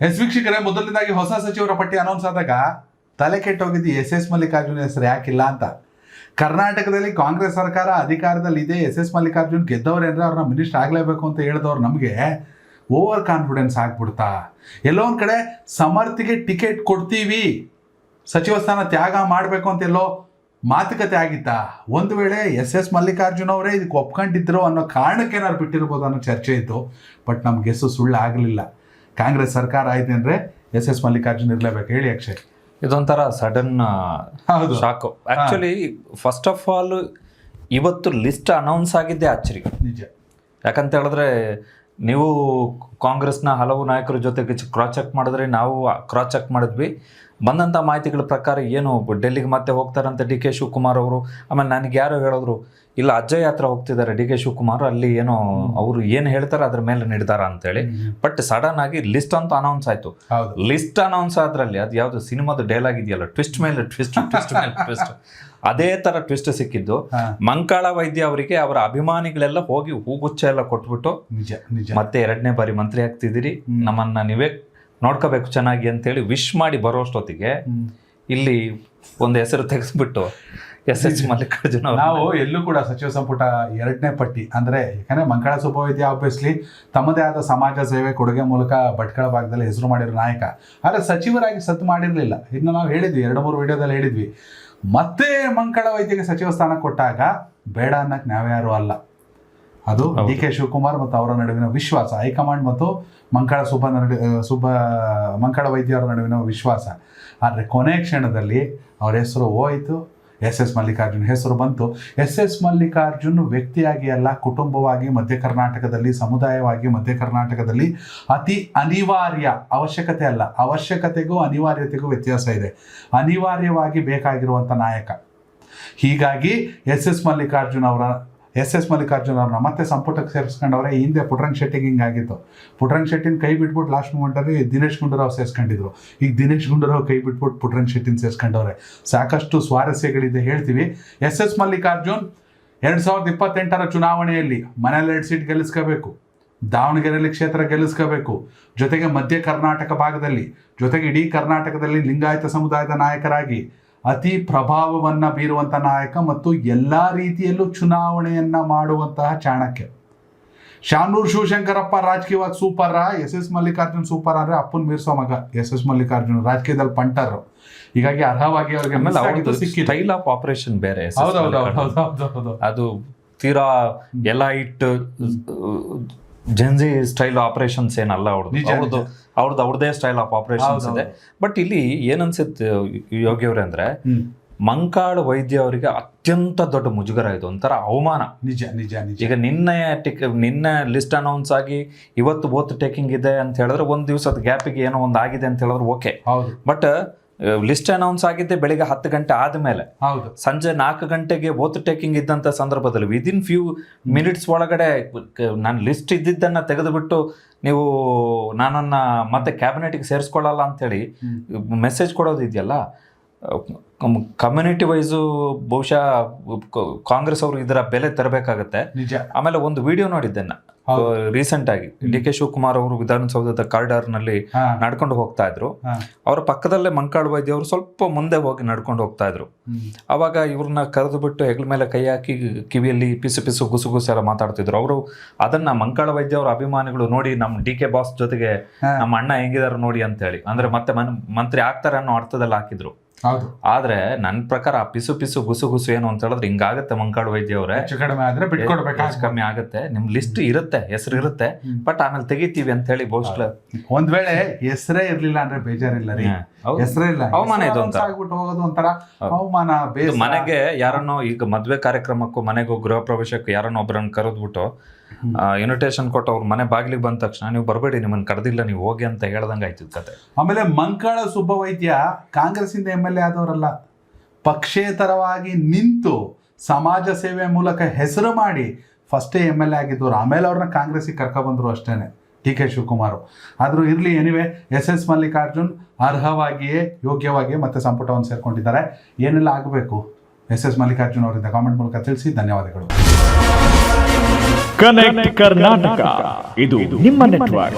ವೀಕ್ಷಕರೇ, ಮೊದಲನೇದಾಗಿ ಹೊಸ ಸಚಿವರ ಪಟ್ಟಿ ಅನೌನ್ಸ್ ಆದಾಗ ತಲೆ ಕೆಟ್ಟೋಗಿದ್ದು ಎಸ್ ಮಲ್ಲಿಕಾರ್ಜುನ್ ಹೆಸರು ಯಾಕಿಲ್ಲ ಅಂತ. ಕರ್ನಾಟಕದಲ್ಲಿ ಕಾಂಗ್ರೆಸ್ ಸರ್ಕಾರ ಅಧಿಕಾರದಲ್ಲಿ ಇದೆ, ಎಸ್ ಮಲ್ಲಿಕಾರ್ಜುನ್ ಗೆದ್ದವ್ರೆ ಅಂದರೆ ಅವ್ರನ್ನ ಮಿನಿಸ್ಟರ್ ಆಗಲೇಬೇಕು ಅಂತ ಹೇಳಿದವ್ರು ನಮಗೆ ಓವರ್ ಕಾನ್ಫಿಡೆನ್ಸ್ ಆಗ್ಬಿಡ್ತಾ. ಎಲ್ಲೋ ಒಂದು ಕಡೆ ಸಮರ್ಥಿಗೆ ಟಿಕೆಟ್ ಕೊಡ್ತೀವಿ, ಸಚಿವ ಸ್ಥಾನ ತ್ಯಾಗ ಮಾಡಬೇಕು ಅಂತ ಎಲ್ಲೋ ಮಾತುಕತೆ ಆಗಿತ್ತಾ? ಒಂದು ವೇಳೆ ಎಸ್ ಮಲ್ಲಿಕಾರ್ಜುನ್ ಅವರೇ ಇದಕ್ಕೆ ಒಪ್ಕೊಂಡಿದ್ರು ಅನ್ನೋ ಕಾರಣಕ್ಕೆ ಏನಾದ್ರು ಬಿಟ್ಟಿರ್ಬೋದು ಅನ್ನೋ ಚರ್ಚೆ ಇತ್ತು. ಬಟ್ ನಮ್ಮ ಗೆಸ್ಸು ಸುಳ್ಳು ಆಗಲಿಲ್ಲ. ಕಾಂಗ್ರೆಸ್ ಸರ್ಕಾರ ಆಯ್ತು ಅಂದರೆ ಎಸ್ ಮಲ್ಲಿಕಾರ್ಜುನ್ ಇರಲೇಬೇಕು. ಹೇಳಿ ಅಕ್ಷಯ್. ಇದೊಂಥರ sudden shock. Actually first of all ಇವತ್ತು ಲಿಸ್ಟ್ ಅನೌನ್ಸ್ ಆಗಿದ್ದೆ ಅಚ್ಚರಿ. ನಿಜ. ಯಾಕಂತ ಹೇಳಿದ್ರೆ ನೀವು ಕಾಂಗ್ರೆಸ್ನ ಹಲವು ನಾಯಕರ ಜೊತೆಗೆ ಕ್ರಾಸ್ ಚೆಕ್ ಮಾಡಿದ್ರೆ ನಾವು ಕ್ರಾಸ್ ಚೆಕ್ ಮಾಡಿದ್ವಿ. ಬಂದಂಥ ಮಾಹಿತಿಗಳ ಪ್ರಕಾರ ಏನು ಡೆಲ್ಲಿಗೆ ಮತ್ತೆ ಹೋಗ್ತಾರಂತೆ ಡಿ ಕೆ ಶಿವಕುಮಾರ್ ಅವರು. ಆಮೇಲೆ ನನಗೆ ಯಾರು ಹೇಳಿದ್ರು, ಇಲ್ಲ ಅಜ್ಜಯ್ ಹತ್ರ ಹೋಗ್ತಿದ್ದಾರೆ ಡಿ ಕೆ ಶಿವಕುಮಾರ್, ಅಲ್ಲಿ ಏನೋ ಅವರು ಏನು ಹೇಳ್ತಾರೆ ಅದ್ರ ಮೇಲೆ ನಿರ್ಧಾರ ಅಂತೇಳಿ. ಬಟ್ ಸಡನ್ ಆಗಿ ಲಿಸ್ಟ್ ಅಂತ ಅನೌನ್ಸ್ ಆಯ್ತು. ಲಿಸ್ಟ್ ಅನೌನ್ಸ್ ಆದ್ರಲ್ಲಿ ಅದು ಯಾವ್ದು ಸಿನಿಮಾದ ಡೈಲಾಗ್ ಇದೆಯಲ್ಲ, ಟ್ವಿಸ್ಟ್ ಮೇಲೆ ಟ್ವಿಸ್ಟ್, ಟ್ವಿಸ್ಟ್ ಮೇಲೆ ಟ್ವಿಸ್ಟ್, ಅದೇ ತರ ಟ್ವಿಸ್ಟ್ ಸಿಕ್ಕಿದ್ದು. ಮಂಕಾಳ ವೈದ್ಯ ಅವರಿಗೆ ಅವರ ಅಭಿಮಾನಿಗಳೆಲ್ಲ ಹೋಗಿ ಹೂಗುಚ್ಚ ಎಲ್ಲ ಕೊಟ್ಬಿಟ್ಟು ಮತ್ತೆ 2ನೇ ಬಾರಿ ಮಂತ್ರಿ ಆಗ್ತಿದ್ದೀರಿ, ನಮ್ಮನ್ನ ನೀವೇ ನೋಡ್ಕೋಬೇಕು ಚೆನ್ನಾಗಿ ಅಂತೇಳಿ ವಿಶ್ ಮಾಡಿ ಬರೋಷ್ಟೊತ್ತಿಗೆ ಇಲ್ಲಿ ಒಂದು ಹೆಸರು ತೆಗೆಸ್ಬಿಟ್ಟು ಎಸ್ ಮಲ್ಲಿಕಾರ್ಜುನ್ ನಾವು ಎಲ್ಲೂ ಕೂಡ ಸಚಿವ ಸಂಪುಟ 2ನೇ ಪಟ್ಟಿ ಅಂದರೆ, ಯಾಕಂದರೆ ಮಂಕಾಳ ಸುಬ್ಬವೈದ್ಯ ಆಬ್ವಿಯಸ್ಲಿ ತಮ್ಮದೇ ಆದ ಸಮಾಜ ಸೇವೆ ಕೊಡುಗೆ ಮೂಲಕ ಭಟ್ಕಳ ಭಾಗದಲ್ಲಿ ಹೆಸರು ಮಾಡಿರೋ ನಾಯಕ. ಆದರೆ ಸಚಿವರಾಗಿ ಸತ್ತು ಮಾಡಿರಲಿಲ್ಲ. ಇನ್ನು ನಾವು ಹೇಳಿದ್ವಿ 2-3 ವಿಡಿಯೋದಲ್ಲಿ ಹೇಳಿದ್ವಿ. ಮತ್ತೆ ಮಂಕಾಳ ವೈದ್ಯಗೆ ಸಚಿವ ಸ್ಥಾನ ಕೊಟ್ಟಾಗ ಬೇಡ ಅನ್ನಕ್ಕೆ ನಾವ್ಯಾರು ಅಲ್ಲ. ಅದು ಡಿ ಕೆ ಶಿವಕುಮಾರ್ ಮತ್ತು ಅವರ ನಡುವಿನ ವಿಶ್ವಾಸ, ಹೈಕಮಾಂಡ್ ಮತ್ತು ಮಂಕಾಳ ವೈದ್ಯ ಅವರ ನಡುವಿನ ವಿಶ್ವಾಸ. ಆದರೆ ಕೊನೆ ಕ್ಷಣದಲ್ಲಿ ಅವ್ರ ಹೆಸರು ಹೋಯಿತು, ಎಸ್ ಮಲ್ಲಿಕಾರ್ಜುನ್ ಹೆಸರು ಬಂತು. ಎಸ್ ಮಲ್ಲಿಕಾರ್ಜುನ್ ವ್ಯಕ್ತಿಯಾಗಿ ಅಲ್ಲ, ಕುಟುಂಬವಾಗಿ ಮಧ್ಯ ಕರ್ನಾಟಕದಲ್ಲಿ, ಸಮುದಾಯವಾಗಿ ಮಧ್ಯ ಕರ್ನಾಟಕದಲ್ಲಿ ಅತಿ ಅನಿವಾರ್ಯ, ಅವಶ್ಯಕತೆ ಅಲ್ಲ, ಅವಶ್ಯಕತೆಗೂ ಅನಿವಾರ್ಯತೆಗೂ ವ್ಯತ್ಯಾಸ ಇದೆ. ಅನಿವಾರ್ಯವಾಗಿ ಬೇಕಾಗಿರುವಂಥ ನಾಯಕ. ಹೀಗಾಗಿ ಎಸ್ ಮಲ್ಲಿಕಾರ್ಜುನ್ ಅವ್ರನ್ನ ಮತ್ತೆ ಸಂಪುಟಕ್ಕೆ ಸೇರಿಸ್ಕೊಂಡವ್ರೆ. ಹಿಂದೆ ಪುಟ್ಟರಂಗ ಶೆಟ್ಟಿಗೆ ಹಿಂಗಾಗಿತ್ತು. ಪುಟ್ಟರಂಗ ಶೆಟ್ಟಿನ ಕೈ ಬಿಟ್ಬಿಟ್ಟು ಲಾಸ್ಟ್ ಮೂಮೆಂಟಲ್ಲಿ ದಿನೇಶ್ ಗುಂಡೂರಾವ್ ಸೇರಿಸ್ಕೊಂಡಿದ್ರು. ಈಗ ದಿನೇಶ್ ಗುಂಡೂರಾವ್ ಕೈ ಬಿಟ್ಬಿಟ್ಟು ಪುಟ್ಟರಂಗ ಶೆಟ್ಟಿನ ಸೇರಿಸ್ಕೊಂಡವ್ರೆ. ಸಾಕಷ್ಟು ಸ್ವಾರಸ್ಯಗಳಿದೆ, ಹೇಳ್ತೀವಿ. ಎಸ್ ಮಲ್ಲಿಕಾರ್ಜುನ್ 2028ರ ಚುನಾವಣೆಯಲ್ಲಿ ಮನೇಲಿ 2 ಸೀಟ್ ಗೆಲ್ಲಿಸ್ಕೋಬೇಕು, ದಾವಣಗೆರೆಯಲ್ಲಿ ಕ್ಷೇತ್ರ ಗೆಲ್ಲಿಸ್ಕೋಬೇಕು, ಜೊತೆಗೆ ಮಧ್ಯ ಕರ್ನಾಟಕ ಭಾಗದಲ್ಲಿ, ಜೊತೆಗೆ ಇಡೀ ಕರ್ನಾಟಕದಲ್ಲಿ ಲಿಂಗಾಯತ ಸಮುದಾಯದ ನಾಯಕರಾಗಿ ಅತಿ ಪ್ರಭಾವವನ್ನು ಬೀರುವಂಥ ನಾಯಕ ಮತ್ತು ಎಲ್ಲ ರೀತಿಯಲ್ಲೂ ಚುನಾವಣೆಯನ್ನು ಮಾಡುವಂತಹ ಚಾಣಕ್ಯ. ಶಾನೂರ್ ಶಿವಶಂಕರಪ್ಪ ರಾಜಕೀಯವಾಗಿ ಸೂಪರ, ಎಸ್ ಮಲ್ಲಿಕಾರ್ಜುನ್ ಸೂಪರ್ ಆದರೆ ಅಪ್ಪನ ಮೀರಿಸೋ ಮಗ ಎಸ್ ಮಲ್ಲಿಕಾರ್ಜುನ್, ರಾಜಕೀಯದಲ್ಲಿ ಪಂಟರ್. ಹೀಗಾಗಿ ಅರ್ಹವಾಗಿ ಅವರಿಗೆ ಸ್ಟೈಲ್ ಆಫ್ ಆಪರೇಷನ್ ಬೇರೆ. ಅದು ತೀರಾ ಎಲ್ಲ ಇಟ್ಟು ಜೆನ್ಜಿ ಸ್ಟೈಲ್ ಆಪರೇಷನ್ಸ್ ಏನಲ್ಲ ಅವ್ರದ್ದೇ ಸ್ಟೈಲ್ ಆಫ್ ಆಪರೇಷನ್ಸ್ ಇದೆ. ಬಟ್ ಇಲ್ಲಿ ಏನನ್ಸುತ್ತೆ ಯೋಗ್ಯವ್ರೆ ಅಂದ್ರೆ, ಮಂಕಾಳ ವೈದ್ಯ ಅವರಿಗೆ ಅತ್ಯಂತ ದೊಡ್ಡ ಮುಜುಗರ ಇದು, ಒಂಥರ ಅವಮಾನ. ನಿಜ ನಿಜ ನಿಜ. ಈಗ ನಿನ್ನೆ ಲಿಸ್ಟ್ ಅನೌನ್ಸ್ ಆಗಿ ಇವತ್ತು ಬೋತ್ ಟೇಕಿಂಗ್ ಇದೆ ಅಂತ ಹೇಳಿದ್ರೆ, ಒಂದು ದಿವಸದ ಗ್ಯಾಪಿಗೆ ಏನೋ ಒಂದು ಆಗಿದೆ ಅಂತ ಹೇಳಿದ್ರೆ ಓಕೆ. ಬಟ್ ಲಿಸ್ಟ್ ಅನೌನ್ಸ್ ಆಗಿದ್ದೆ ಬೆಳಿಗ್ಗೆ 10 ಗಂಟೆ ಆದಮೇಲೆ, ಸಂಜೆ 4 ಗಂಟೆಗೆ ಬೋತ್ ಟೇಕಿಂಗ್ ಇದ್ದಂಥ ಸಂದರ್ಭದಲ್ಲಿ ವಿದಿನ್ ಫ್ಯೂ ಮಿನಿಟ್ಸ್ ಒಳಗಡೆ ನಾನು ಲಿಸ್ಟ್ ಇದ್ದಿದ್ದನ್ನು ತೆಗೆದುಬಿಟ್ಟು ನೀವು ನನ್ನನ್ನು ಮತ್ತೆ ಕ್ಯಾಬಿನೆಟ್ಗೆ ಸೇರಿಸ್ಕೊಳ್ಳಲ್ಲ ಅಂಥೇಳಿ ಮೆಸೇಜ್ ಕೊಡೋದಿದೆಯಲ್ಲ, ಕಮ್ಯುನಿಟಿ ವೈಸು ಬಹುಶಃ ಕಾಂಗ್ರೆಸ್ ಅವರು ಇದರ ಬೆಲೆ ತರಬೇಕಾಗತ್ತೆ. ಆಮೇಲೆ ಒಂದು ವಿಡಿಯೋ ನೋಡಿದ್ದೆ ರೀಸೆಂಟ್ ಆಗಿ, ಡಿ ಕೆ ಶಿವಕುಮಾರ್ ಅವರು ವಿಧಾನಸೌಧದ ಕಾರಿಡಾರ್ ನಲ್ಲಿ ನಡ್ಕೊಂಡು ಹೋಗ್ತಾ ಇದ್ರು. ಅವರ ಪಕ್ಕದಲ್ಲೇ ಮಂಕಾಳ ವೈದ್ಯ ಅವರು ಸ್ವಲ್ಪ ಮುಂದೆ ಹೋಗಿ ನಡ್ಕೊಂಡು ಹೋಗ್ತಾ ಇದ್ರು. ಅವಾಗ ಇವ್ರನ್ನ ಕರೆದು ಬಿಟ್ಟು ಹೆಗ್ಲ ಮೇಲೆ ಕೈ ಹಾಕಿ ಕಿವಿಯಲ್ಲಿ ಪಿಸು ಪಿಸು ಗುಸು ಎಲ್ಲ ಮಾತಾಡ್ತಿದ್ರು. ಅವರು ಅದನ್ನ ಮಂಕಾಳ ವೈದ್ಯ ಅವರ ಅಭಿಮಾನಿಗಳು ನೋಡಿ, ನಮ್ಮ ಡಿ ಕೆ ಬಾಸ್ ಜೊತೆಗೆ ನಮ್ಮ ಅಣ್ಣ ಹೆಂಗಿದಾರ ನೋಡಿ ಅಂತ ಹೇಳಿ, ಅಂದ್ರೆ ಮತ್ತೆ ಮಂತ್ರಿ ಆಗ್ತಾರೆ ಅನ್ನೋ ಅರ್ಥದಲ್ಲಿ ಹಾಕಿದ್ರು. ಆದ್ರೆ ನನ್ನ ಪ್ರಕಾರ ಆ ಪಿಸು ಪಿಸು ಗುಸು ಏನು ಅಂತ ಹೇಳಿದ್ರೆ ಹಿಂಗಾಗತ್ತೆ. ಮಂಕಾಳ ವೈದ್ಯ ಅವರೇ, ಕಮ್ಮಿ ಆಗುತ್ತೆ, ನಿಮ್ ಲಿಸ್ಟ್ ಇರುತ್ತೆ, ಹೆಸರು ಇರುತ್ತೆ, ಬಟ್ ಆಮೇಲೆ ತೆಗಿತೀವಿ ಅಂತ ಹೇಳಿ ಬಹುಶಃ ಒಂದ್ ವೇಳೆ ಹೆಸರೇ ಇರ್ಲಿಲ್ಲ ಅಂದ್ರೆ ಬೇಜಾರಿಲ್ಲ ರೀ. ಹೆಸರೇ ಇಲ್ಲ, ಅವಮಾನ ಇದು ಅಂತ ಹೋಗೋದು ಒಂಥರ ಅವಮಾನ. ಮನೆಗೆ ಯಾರನ್ನೋ, ಈಗ ಮದ್ವೆ ಕಾರ್ಯಕ್ರಮಕ್ಕೂ ಮನೆಗೂ ಗೃಹ ಪ್ರವೇಶಕ್ಕೂ ಯಾರನ್ನೋ ಒಬ್ಬರನ್ನ ಕರೆದ್ಬಿಟ್ಟು ಇನ್ವಿಟೇಷನ್ ಕೊಟ್ಟು ಅವ್ರ ಮನೆ ಬಾಗಿಲಿಗೆ ಬಂದ ತಕ್ಷಣ ನೀವು ಬರಬೇಡಿ, ನಿಮ್ಮನ್ನ ಕರೆದಿಲ್ಲ, ನೀವು ಹೋಗಿ ಅಂತ ಹೇಳ್ದಂಗೆ ಆಯ್ತು ಕತೆ. ಆಮೇಲೆ ಮಂಕಾಳ ಸುಬ್ಬವೈದ್ಯ ಕಾಂಗ್ರೆಸ್ಸಿಂದ MLA ಆದವರಲ್ಲ, ಪಕ್ಷೇತರವಾಗಿ ನಿಂತು ಸಮಾಜ ಸೇವೆ ಮೂಲಕ ಹೆಸರು ಮಾಡಿ ಫಸ್ಟೇ MLA ಆಗಿದ್ದವರು. ಆಮೇಲೆ ಅವ್ರನ್ನ ಕಾಂಗ್ರೆಸ್ಸಿಗೆ ಕರ್ಕೊಬಂದರು ಅಷ್ಟೇನೆ ಡಿ ಕೆ ಶಿವಕುಮಾರ್. ಆದರೂ ಇರಲಿ, ಎನಿವೆ ಎಸ್ ಮಲ್ಲಿಕಾರ್ಜುನ್ ಅರ್ಹವಾಗಿಯೇ, ಯೋಗ್ಯವಾಗಿಯೇ ಮತ್ತೆ ಸಂಪುಟವನ್ನು ಸೇರ್ಕೊಂಡಿದ್ದಾರೆ. ಏನೆಲ್ಲ ಆಗಬೇಕು ಎಸ್ ಮಲ್ಲಿಕಾರ್ಜುನ್ ಅವರಿಂದ ಕಾಮೆಂಟ್ ಮೂಲಕ ತಿಳಿಸಿ. ಧನ್ಯವಾದಗಳು. ಕನೆಕ್ಟ್ ಕರ್ನಾಟಕ, ಇದು ನಿಮ್ಮ ನೆಟ್ವರ್ಕ್.